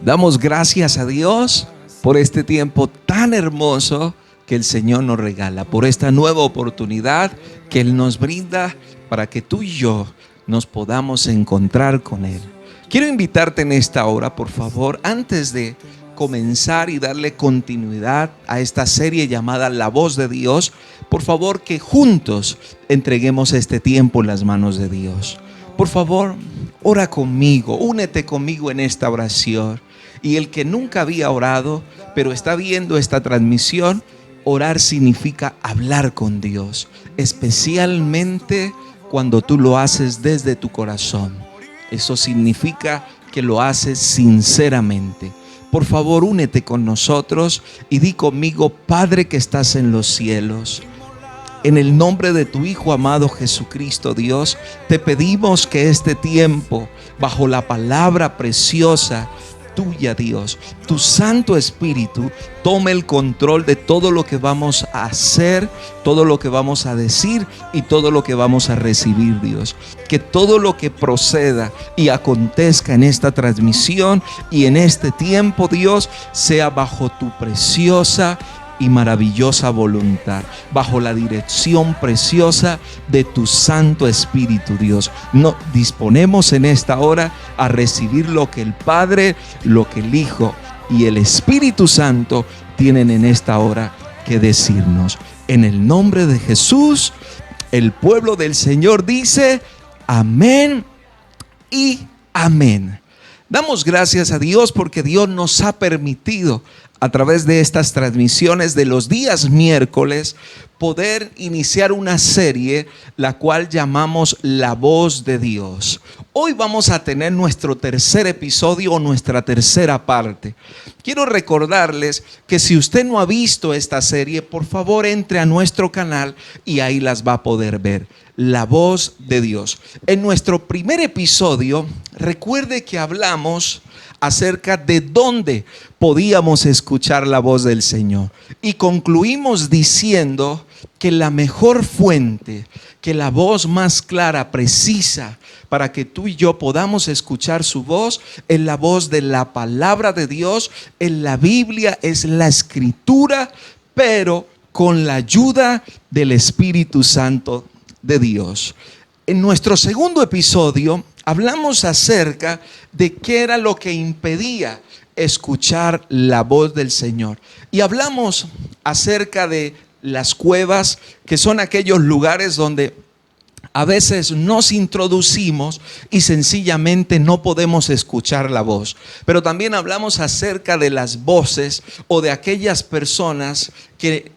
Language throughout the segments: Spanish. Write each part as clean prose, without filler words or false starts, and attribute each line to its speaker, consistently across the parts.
Speaker 1: Damos gracias a Dios por este tiempo tan hermoso que el Señor nos regala, por esta nueva oportunidad que Él nos brinda para que tú y yo nos podamos encontrar con Él. Quiero invitarte en esta hora, por favor, antes de comenzar y darle continuidad a esta serie llamada La Voz de Dios, por favor que juntos entreguemos este tiempo en las manos de Dios. Por favor, ora conmigo, únete conmigo en esta oración. Y el que nunca había orado, pero está viendo esta transmisión, orar significa hablar con Dios, especialmente cuando tú lo haces desde tu corazón. Eso significa que lo haces sinceramente. Por favor, únete con nosotros y di conmigo: Padre que estás en los cielos, en el nombre de tu Hijo amado Jesucristo, Dios, te pedimos que este tiempo, bajo la palabra preciosa tuya, Dios, tu Santo Espíritu tome el control de todo lo que vamos a hacer, todo lo que vamos a decir y todo lo que vamos a recibir, Dios. Que todo lo que proceda y acontezca en esta transmisión y en este tiempo, Dios, sea bajo tu preciosa y maravillosa voluntad, bajo la dirección preciosa de tu Santo Espíritu, Dios. Nos disponemos en esta hora a recibir lo que el Padre, lo que el Hijo y el Espíritu Santo tienen en esta hora que decirnos. En el nombre de Jesús, el pueblo del Señor dice: amén y amén. Damos gracias a Dios porque Dios nos ha permitido, a través de estas transmisiones de los días miércoles, poder iniciar una serie la cual llamamos La Voz de Dios. Hoy vamos a tener nuestro tercer episodio o nuestra tercera parte. Quiero recordarles que si usted no ha visto esta serie, por favor entre a nuestro canal y ahí las va a poder ver. La Voz de Dios. En nuestro primer episodio, recuerde que hablamos acerca de dónde podíamos escuchar la voz del Señor. Y concluimos diciendo que la mejor fuente, que la voz más clara, precisa, para que tú y yo podamos escuchar su voz, es la voz de la palabra de Dios. En la Biblia es la Escritura, pero con la ayuda del Espíritu Santo de Dios. En nuestro segundo episodio hablamos acerca de qué era lo que impedía escuchar la voz del Señor. Y hablamos acerca de las cuevas, que son aquellos lugares donde a veces nos introducimos y sencillamente no podemos escuchar la voz. Pero también hablamos acerca de las voces o de aquellas personas que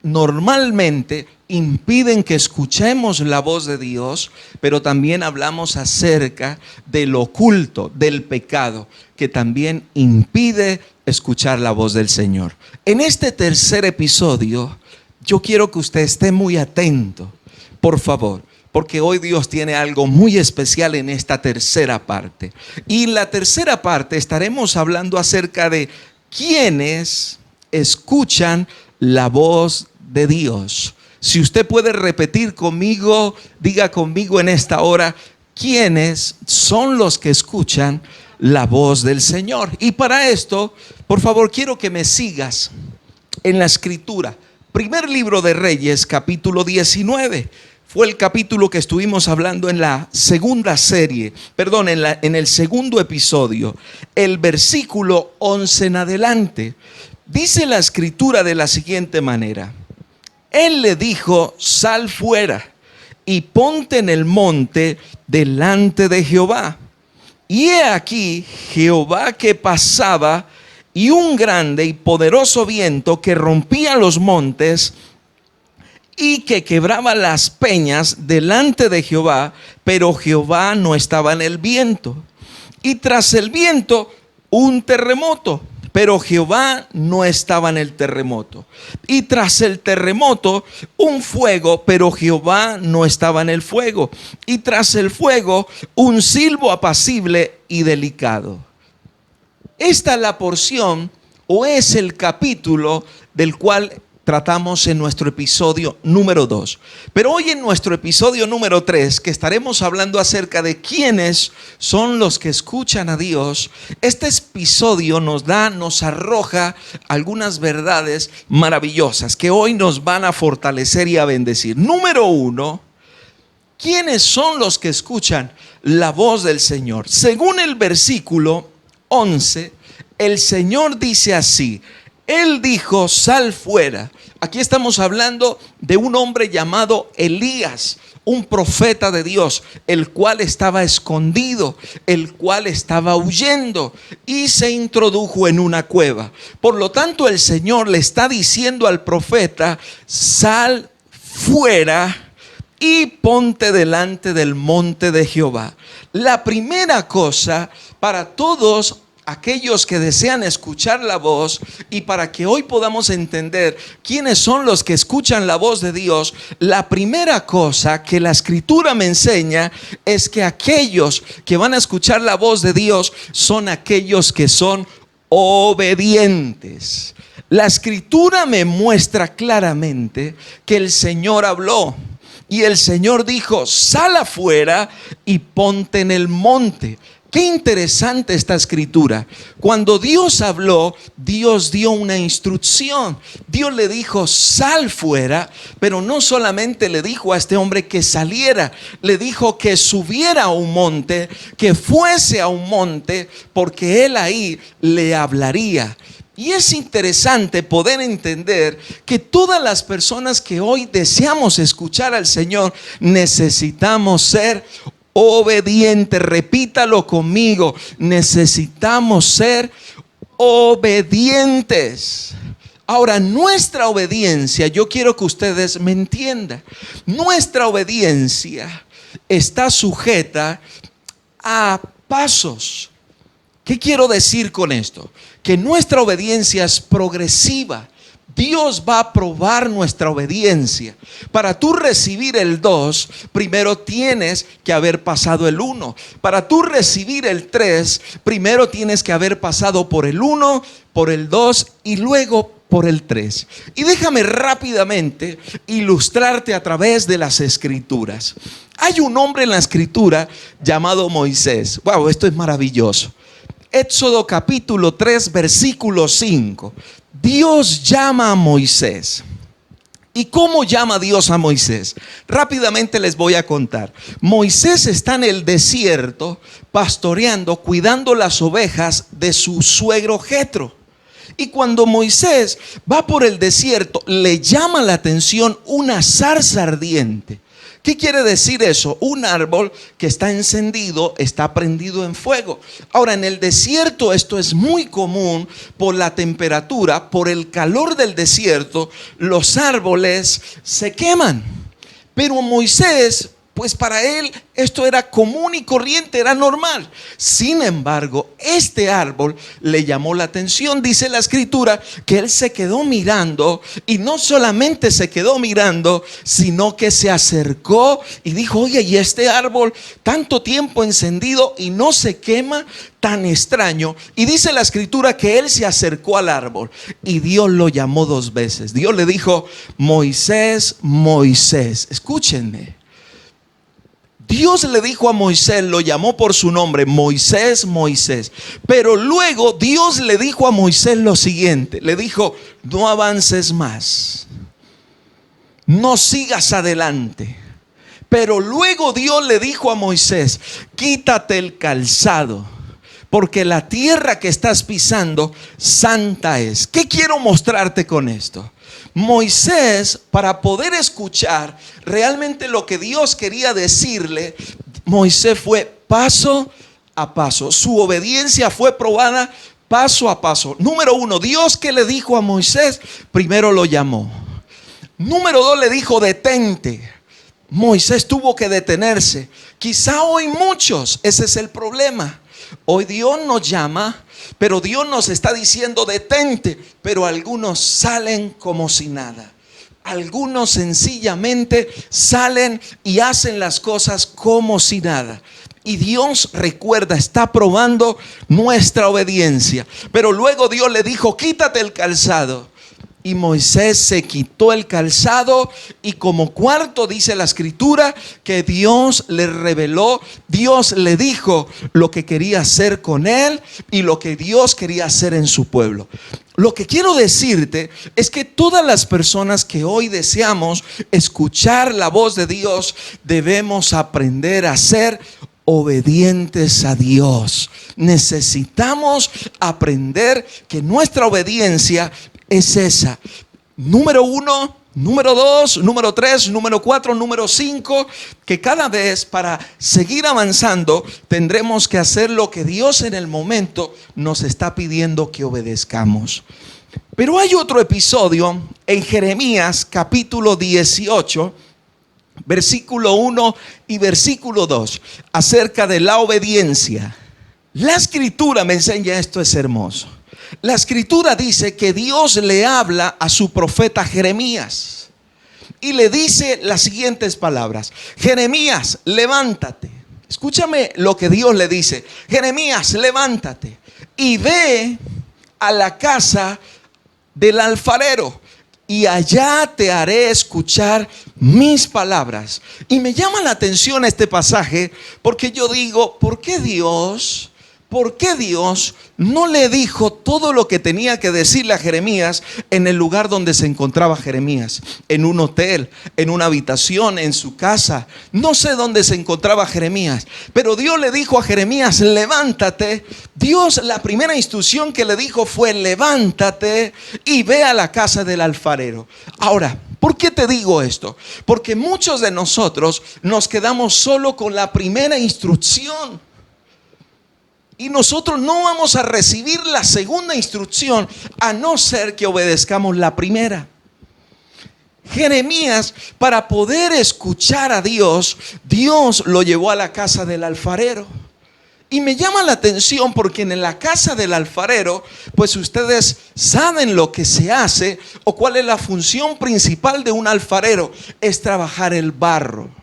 Speaker 1: normalmente impiden que escuchemos la voz de Dios, pero también hablamos acerca del oculto, del pecado, que también impide escuchar la voz del Señor. En este tercer episodio, yo quiero que usted esté muy atento, por favor, porque hoy Dios tiene algo muy especial en esta tercera parte. Y en la tercera parte estaremos hablando acerca de quiénes escuchan la voz de Dios. Si usted puede repetir conmigo, diga conmigo en esta hora: ¿quiénes son los que escuchan la voz del Señor? Y para esto, por favor, quiero que me sigas en la Escritura. Primer libro de Reyes, capítulo 19. Fue el capítulo que estuvimos hablando en la segunda serie, en el segundo episodio. El versículo 11 en adelante. Dice la Escritura de la siguiente manera: Él le dijo: sal fuera y ponte en el monte delante de Jehová. Y he aquí Jehová que pasaba, y un grande y poderoso viento que rompía los montes y que quebraba las peñas delante de Jehová, pero Jehová no estaba en el viento. Y tras el viento un terremoto, pero Jehová no estaba en el terremoto. Y tras el terremoto un fuego, pero Jehová no estaba en el fuego. Y tras el fuego un silbo apacible y delicado. Esta es la porción o es el capítulo del cual tratamos en nuestro episodio número 2. Pero hoy en nuestro episodio número 3, que estaremos hablando acerca de quiénes son los que escuchan a Dios, este episodio nos arroja algunas verdades maravillosas que hoy nos van a fortalecer y a bendecir. Número 1, ¿quiénes son los que escuchan la voz del Señor? Según el versículo 11, el Señor dice así: Él dijo, sal fuera. Aquí estamos hablando de un hombre llamado Elías, un profeta de Dios, el cual estaba escondido, el cual estaba huyendo y se introdujo en una cueva. Por lo tanto, el Señor le está diciendo al profeta: sal fuera y ponte delante del monte de Jehová. La primera cosa para todos aquellos que desean escuchar la voz, y para que hoy podamos entender quiénes son los que escuchan la voz de Dios, la primera cosa que la Escritura me enseña es que aquellos que van a escuchar la voz de Dios son aquellos que son obedientes. La Escritura me muestra claramente que el Señor habló. Y el Señor dijo: sal afuera y ponte en el monte. Qué interesante esta escritura. Cuando Dios habló, Dios dio una instrucción. Dios le dijo: sal fuera, pero no solamente le dijo a este hombre que saliera, le dijo que subiera a un monte, que fuese a un monte, porque él ahí le hablaría. Y es interesante poder entender que todas las personas que hoy deseamos escuchar al Señor necesitamos ser obedientes. Repítalo conmigo: necesitamos ser obedientes. Ahora, nuestra obediencia, yo quiero que ustedes me entiendan, nuestra obediencia está sujeta a pasos. ¿Qué quiero decir con esto? Que nuestra obediencia es progresiva. Dios va a probar nuestra obediencia. Para tú recibir el 2, primero tienes que haber pasado el 1. Para tú recibir el 3, primero tienes que haber pasado por el 1, por el 2 y luego por el 3. Y déjame rápidamente ilustrarte a través de las Escrituras. Hay un hombre en la Escritura llamado Moisés. Wow, esto es maravilloso. Éxodo capítulo 3, versículo 5. Dios llama a Moisés. ¿Y cómo llama Dios a Moisés? Rápidamente les voy a contar. Moisés está en el desierto pastoreando, cuidando las ovejas de su suegro Jetro. Y cuando Moisés va por el desierto, le llama la atención una zarza ardiente. ¿Qué quiere decir eso? Un árbol que está encendido, está prendido en fuego. Ahora, en el desierto esto es muy común por la temperatura, por el calor del desierto, los árboles se queman. Pero Moisés, pues para él esto era común y corriente, era normal. Sin embargo, este árbol le llamó la atención. Dice la Escritura que él se quedó mirando, y no solamente se quedó mirando, sino que se acercó y dijo: oye, ¿y este árbol tanto tiempo encendido y no se quema? Tan extraño. Y dice la Escritura que él se acercó al árbol y Dios lo llamó 2 veces. Dios le dijo: Moisés, Moisés. Escúchenme. Dios le dijo a Moisés, lo llamó por su nombre: Moisés, Moisés. Pero luego Dios le dijo a Moisés lo siguiente. Le dijo: no avances más, no sigas adelante. Pero luego Dios le dijo a Moisés: quítate el calzado, porque la tierra que estás pisando santa es. ¿Qué quiero mostrarte con esto? Moisés, para poder escuchar realmente lo que Dios quería decirle, Moisés fue paso a paso. Su obediencia fue probada paso a paso. Número 1, Dios, ¿qué le dijo a Moisés? Primero lo llamó. Número 2, le dijo: detente. Moisés tuvo que detenerse. Quizá hoy muchos, ese es el problema. Hoy Dios nos llama, pero Dios nos está diciendo: detente. Pero algunos salen como si nada. Algunos sencillamente salen y hacen las cosas como si nada. Y Dios, recuerda, está probando nuestra obediencia. Pero luego Dios le dijo: quítate el calzado. Y Moisés se quitó el calzado y como cuarto dice la escritura que Dios le reveló, Dios le dijo lo que quería hacer con él y lo que Dios quería hacer en su pueblo. Lo que quiero decirte es que todas las personas que hoy deseamos escuchar la voz de Dios debemos aprender a ser obedientes a Dios. Necesitamos aprender que nuestra obediencia es esa. Número 1, número 2, número 3, número 4, número 5, que cada vez para seguir avanzando tendremos que hacer lo que Dios en el momento nos está pidiendo que obedezcamos. Pero hay otro episodio en Jeremías capítulo 18, versículo 1 y versículo 2, acerca de la obediencia. La escritura me enseña esto, es hermoso. La escritura dice que Dios le habla a su profeta Jeremías y le dice las siguientes palabras: Jeremías, levántate. Escúchame lo que Dios le dice: Jeremías, levántate y ve a la casa del alfarero y allá te haré escuchar mis palabras. Y me llama la atención este pasaje porque yo digo, ¿por qué Dios no le dijo todo lo que tenía que decirle a Jeremías en el lugar donde se encontraba Jeremías? En un hotel, en una habitación, en su casa. No sé dónde se encontraba Jeremías, pero Dios le dijo a Jeremías: levántate. Dios, la primera instrucción que le dijo fue: levántate y ve a la casa del alfarero. Ahora, ¿por qué te digo esto? Porque muchos de nosotros nos quedamos solo con la primera instrucción. Y nosotros no vamos a recibir la segunda instrucción a no ser que obedezcamos la primera. Jeremías, para poder escuchar a Dios, Dios lo llevó a la casa del alfarero. Y me llama la atención porque en la casa del alfarero, pues ustedes saben lo que se hace o cuál es la función principal de un alfarero: es trabajar el barro.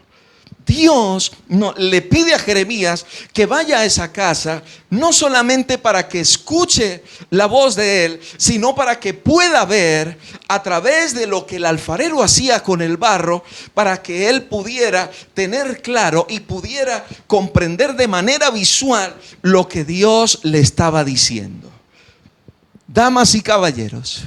Speaker 1: Dios le pide a Jeremías que vaya a esa casa, no solamente para que escuche la voz de él, sino para que pueda ver a través de lo que el alfarero hacía con el barro, para que él pudiera tener claro y pudiera comprender de manera visual lo que Dios le estaba diciendo. Damas y caballeros,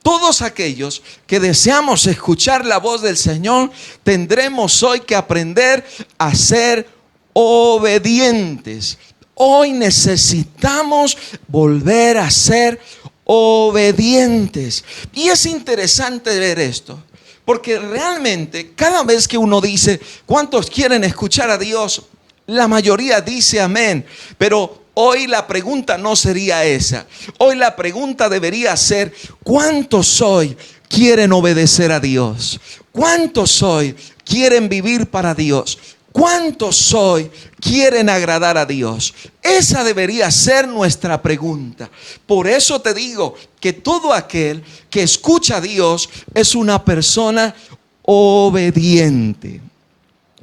Speaker 1: todos aquellos que deseamos escuchar la voz del Señor, tendremos hoy que aprender a ser obedientes. Hoy necesitamos volver a ser obedientes. Y es interesante ver esto, porque realmente cada vez que uno dice, ¿cuántos quieren escuchar a Dios? La mayoría dice amén, pero hoy la pregunta no sería esa. Hoy la pregunta debería ser: ¿cuántos hoy quieren obedecer a Dios? ¿Cuántos hoy quieren vivir para Dios? ¿Cuántos hoy quieren agradar a Dios? Esa debería ser nuestra pregunta. Por eso te digo que todo aquel que escucha a Dios es una persona obediente.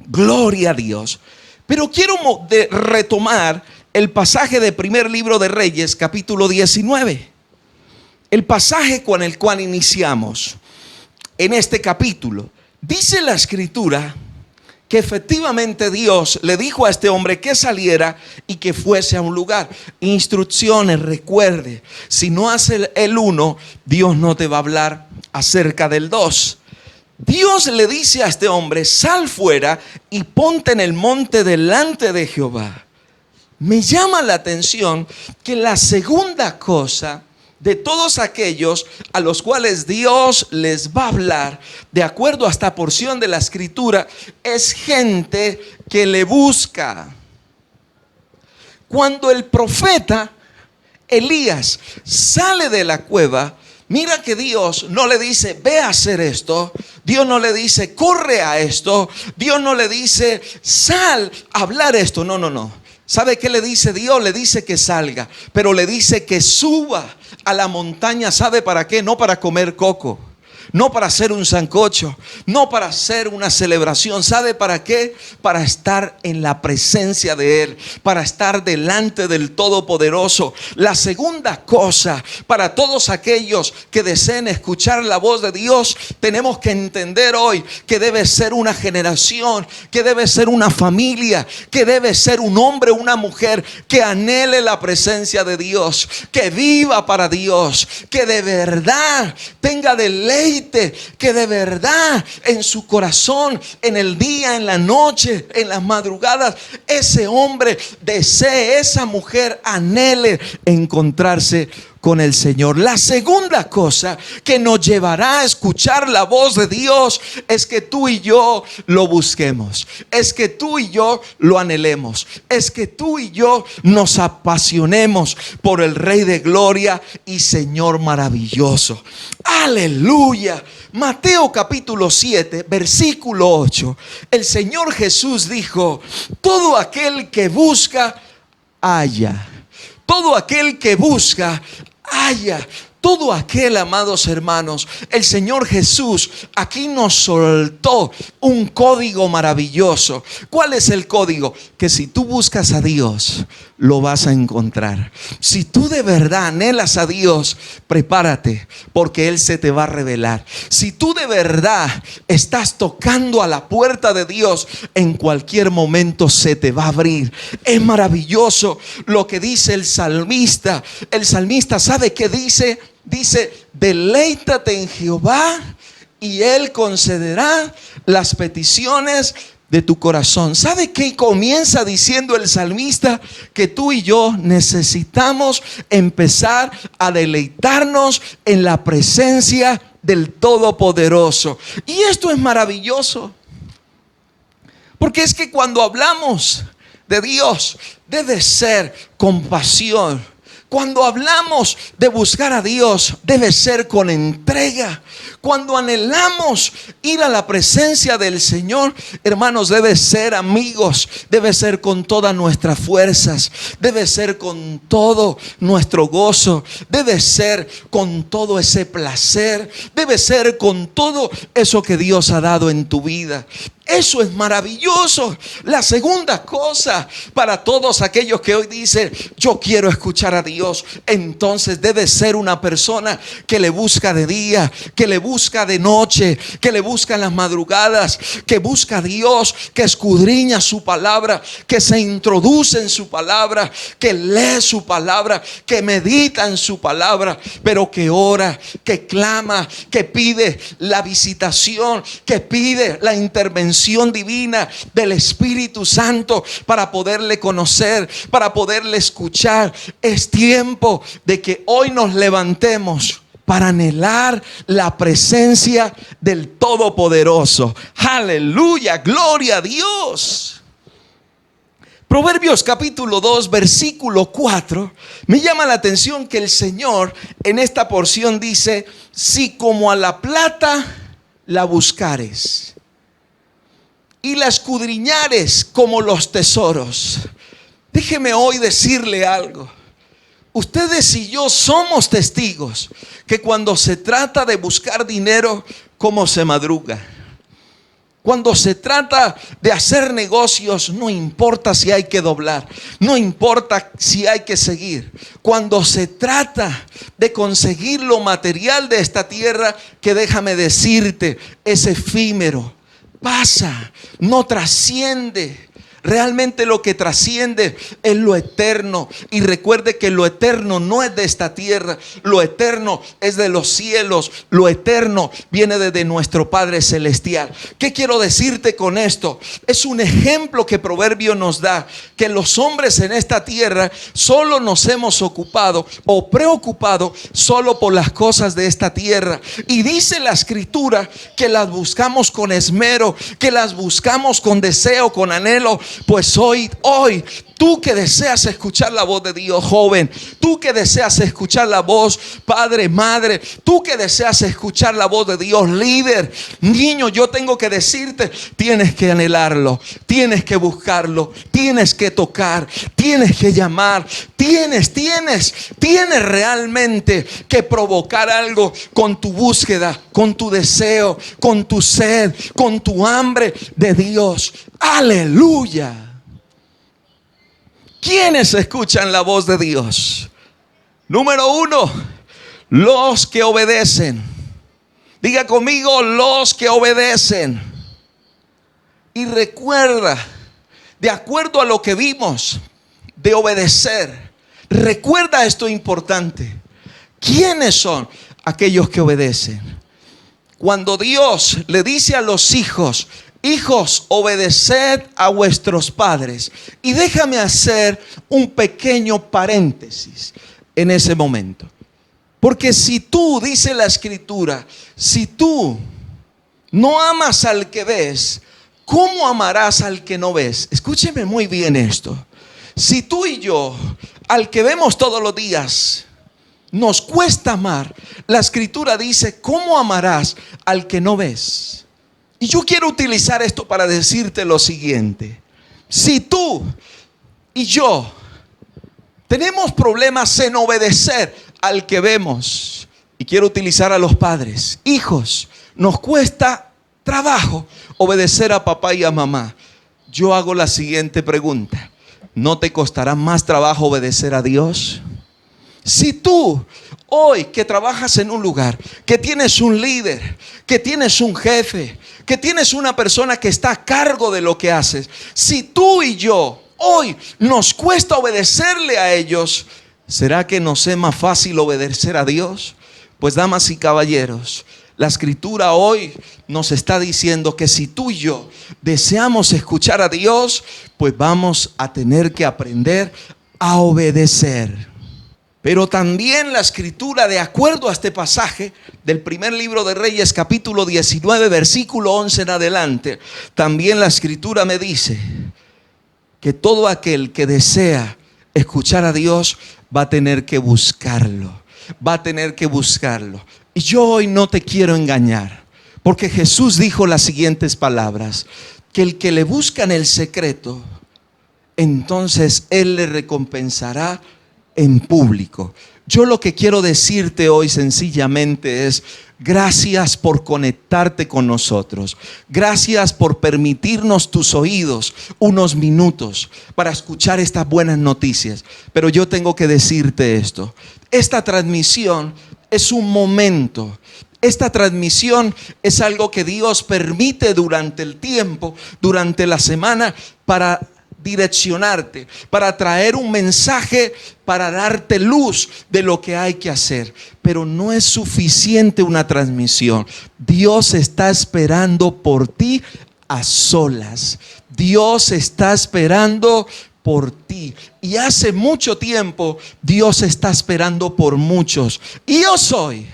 Speaker 1: Gloria a Dios. Pero quiero retomar el pasaje de primer libro de Reyes, capítulo 19. El pasaje con el cual iniciamos en este capítulo. Dice la escritura que efectivamente Dios le dijo a este hombre que saliera y que fuese a un lugar. Instrucciones, recuerde, si no hace el 1, Dios no te va a hablar acerca del 2. Dios le dice a este hombre: sal fuera y ponte en el monte delante de Jehová. Me llama la atención que la segunda cosa de todos aquellos a los cuales Dios les va a hablar, de acuerdo a esta porción de la escritura, es gente que le busca. Cuando el profeta Elías sale de la cueva, mira que Dios no le dice: ve a hacer esto. Dios no le dice: corre a esto. Dios no le dice: sal a hablar esto. No. ¿Sabe qué le dice Dios? Le dice que salga, pero le dice que suba a la montaña. ¿Sabe para qué? No para comer coco, no para hacer un sancocho, no para hacer una celebración. ¿Sabe para qué? Para estar en la presencia de Él, para estar delante del Todopoderoso. La segunda cosa, para todos aquellos que deseen escuchar la voz de Dios, tenemos que entender hoy que debe ser una generación, que debe ser una familia, que debe ser un hombre, una mujer que anhele la presencia de Dios, que viva para Dios, que de verdad tenga deleite, que de verdad en su corazón, en el día, en la noche, en las madrugadas, ese hombre desee, esa mujer anhele encontrarse con el Señor. La segunda cosa que nos llevará a escuchar la voz de Dios es que tú y yo lo busquemos, es que tú y yo lo anhelemos, es que tú y yo nos apasionemos por el Rey de Gloria y Señor maravilloso. Aleluya. Mateo capítulo 7, versículo 8. El Señor Jesús dijo: todo aquel que busca, halla. Todo aquel que busca, halla. Todo aquel, amados hermanos, el Señor Jesús aquí nos soltó un código maravilloso. ¿Cuál es el código? Que si tú buscas a Dios, lo vas a encontrar. Si tú de verdad anhelas a Dios, prepárate, porque Él se te va a revelar. Si tú de verdad estás tocando a la puerta de Dios, en cualquier momento se te va a abrir. Es maravilloso lo que dice el salmista. El salmista, ¿sabe qué dice? Dice: deleítate en Jehová y Él concederá las peticiones de tu corazón. ¿Sabe qué comienza diciendo el salmista? Que tú y yo necesitamos empezar a deleitarnos en la presencia del Todopoderoso. Y esto es maravilloso, porque es que cuando hablamos de Dios, debe ser con pasión. Cuando hablamos de buscar a Dios, debe ser con entrega. Cuando anhelamos ir a la presencia del Señor, hermanos, debe ser, amigos, debe ser con todas nuestras fuerzas, debe ser con todo nuestro gozo, debe ser con todo ese placer, debe ser con todo eso que Dios ha dado en tu vida. Eso es maravilloso. La segunda cosa, para todos aquellos que hoy dicen: yo quiero escuchar a Dios, entonces debe ser una persona que le busca de día, que le busca de noche, que le busca en las madrugadas, que busca a Dios, que escudriña su palabra, que se introduce en su palabra, que lee su palabra, que medita en su palabra, pero que ora, que clama, que pide la visitación, que pide la intervención divina del Espíritu Santo para poderle conocer, para poderle escuchar. Es tiempo de que hoy nos levantemos para anhelar la presencia del Todopoderoso. Aleluya, gloria a Dios. Proverbios capítulo 2, versículo 4. Me llama la atención que el Señor en esta porción dice: si como a la plata la buscares y la escudriñares como los tesoros. Déjeme hoy decirle algo. Ustedes y yo somos testigos que cuando se trata de buscar dinero, ¿cómo se madruga? Cuando se trata de hacer negocios, no importa si hay que doblar, no importa si hay que seguir. Cuando se trata de conseguir lo material de esta tierra, que déjame decirte, es efímero, pasa, no trasciende. Realmente lo que trasciende es lo eterno. Y recuerde que lo eterno no es de esta tierra. Lo eterno es de los cielos. Lo eterno viene desde nuestro Padre Celestial. ¿Qué quiero decirte con esto? Es un ejemplo que Proverbio nos da, que los hombres en esta tierra solo nos hemos ocupado o preocupado solo por las cosas de esta tierra. Y dice la Escritura que las buscamos con esmero, que las buscamos con deseo, con anhelo. Pues hoy Tú que deseas escuchar la voz de Dios, joven. Tú que deseas escuchar la voz, padre, madre. Tú que deseas escuchar la voz de Dios, líder. Niño, yo tengo que decirte, tienes que anhelarlo, tienes que buscarlo, tienes que tocar, tienes que llamar, tienes realmente que provocar algo con tu búsqueda, con tu deseo, con tu sed, con tu hambre de Dios. Aleluya. ¿Quiénes escuchan la voz de Dios? Número 1, los que obedecen. Diga conmigo, los que obedecen. Y recuerda, de acuerdo a lo que vimos, de obedecer, recuerda esto importante. ¿Quiénes son aquellos que obedecen? Cuando Dios le dice a los hijos: hijos, obedeced a vuestros padres. Y déjame hacer un pequeño paréntesis en ese momento. Porque si tú, dice la Escritura, si tú no amas al que ves, ¿cómo amarás al que no ves? Escúcheme muy bien esto. Si tú y yo, al que vemos todos los días, nos cuesta amar, la Escritura dice: ¿cómo amarás al que no ves? Y yo quiero utilizar esto para decirte lo siguiente. Si tú y yo tenemos problemas en obedecer al que vemos, y quiero utilizar a los padres, hijos, nos cuesta trabajo obedecer a papá y a mamá. Yo hago la siguiente pregunta: ¿no te costará más trabajo obedecer a Dios? Si tú hoy que trabajas en un lugar, que tienes un líder, que tienes un jefe, que tienes una persona que está a cargo de lo que haces, si tú y yo hoy nos cuesta obedecerle a ellos, ¿será que nos es más fácil obedecer a Dios? Pues damas y caballeros, la Escritura hoy nos está diciendo que si tú y yo deseamos escuchar a Dios, pues vamos a tener que aprender a obedecer. Pero también la Escritura, de acuerdo a este pasaje del primer libro de Reyes, capítulo 19, versículo 11 en adelante, también la Escritura me dice que todo aquel que desea escuchar a Dios va a tener que buscarlo. Va a tener que buscarlo. Y yo hoy no te quiero engañar, porque Jesús dijo las siguientes palabras: que el que le busca en el secreto, entonces Él le recompensará en público. Yo lo que quiero decirte hoy sencillamente es: gracias por conectarte con nosotros. Gracias por permitirnos tus oídos unos minutos para escuchar estas buenas noticias. Pero yo tengo que decirte esto: esta transmisión es un momento. Esta transmisión es algo que Dios permite durante el tiempo, durante la semana, para direccionarte, para traer un mensaje, para darte luz de lo que hay que hacer. Pero no es suficiente una transmisión. Dios está esperando por ti a solas. Dios está esperando por ti. Y hace mucho tiempo Dios está esperando por muchos. Y yo soy.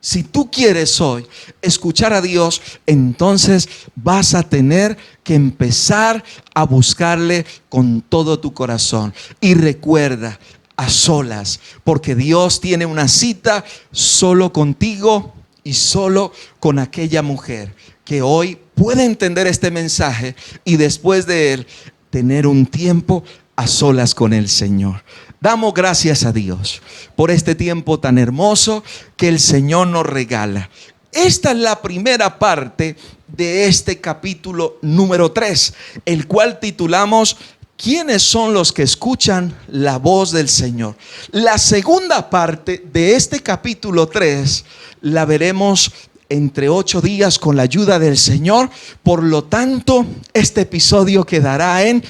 Speaker 1: Si tú quieres hoy escuchar a Dios, entonces vas a tener que empezar a buscarle con todo tu corazón. Y recuerda, a solas, porque Dios tiene una cita solo contigo y solo con aquella mujer que hoy puede entender este mensaje y después de él tener un tiempo a solas con el Señor. Damos gracias a Dios por este tiempo tan hermoso que el Señor nos regala. Esta es la primera parte de este capítulo número 3, el cual titulamos ¿quiénes son los que escuchan la voz del Señor? La segunda parte de este capítulo 3 la veremos entre 8 días con la ayuda del Señor. Por lo tanto, este episodio quedará en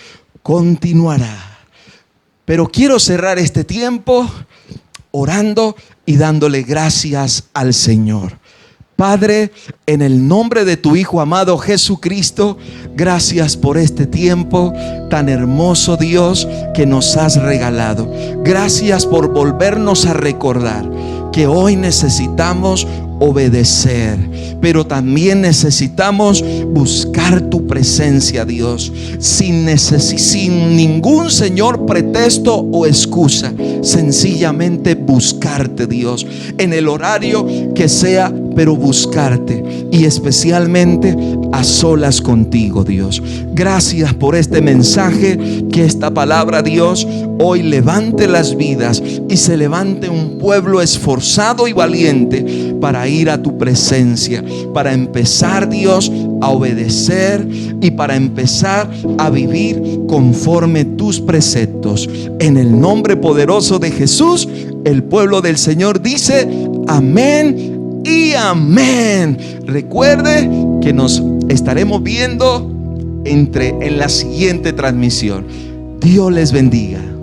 Speaker 1: continuará. Pero quiero cerrar este tiempo orando y dándole gracias al Señor. Padre, en el nombre de tu Hijo amado Jesucristo, gracias por este tiempo tan hermoso, Dios, que nos has regalado. Gracias por volvernos a recordar que hoy necesitamos obedecer, pero también necesitamos buscar tu presencia, Dios, sin ningún, Señor, pretexto o excusa. Sencillamente buscarte, Dios, en el horario que sea, pero buscarte, y especialmente a solas contigo, Dios. Gracias por este mensaje, que esta palabra, Dios, hoy levante las vidas y se levante un pueblo esforzado y valiente para ir a tu presencia, para empezar, Dios, a obedecer y para empezar a vivir conforme tus preceptos. En el nombre poderoso de Jesús, el pueblo del Señor dice amén y amén. Recuerde que nos estaremos viendo en la siguiente transmisión. Dios les bendiga.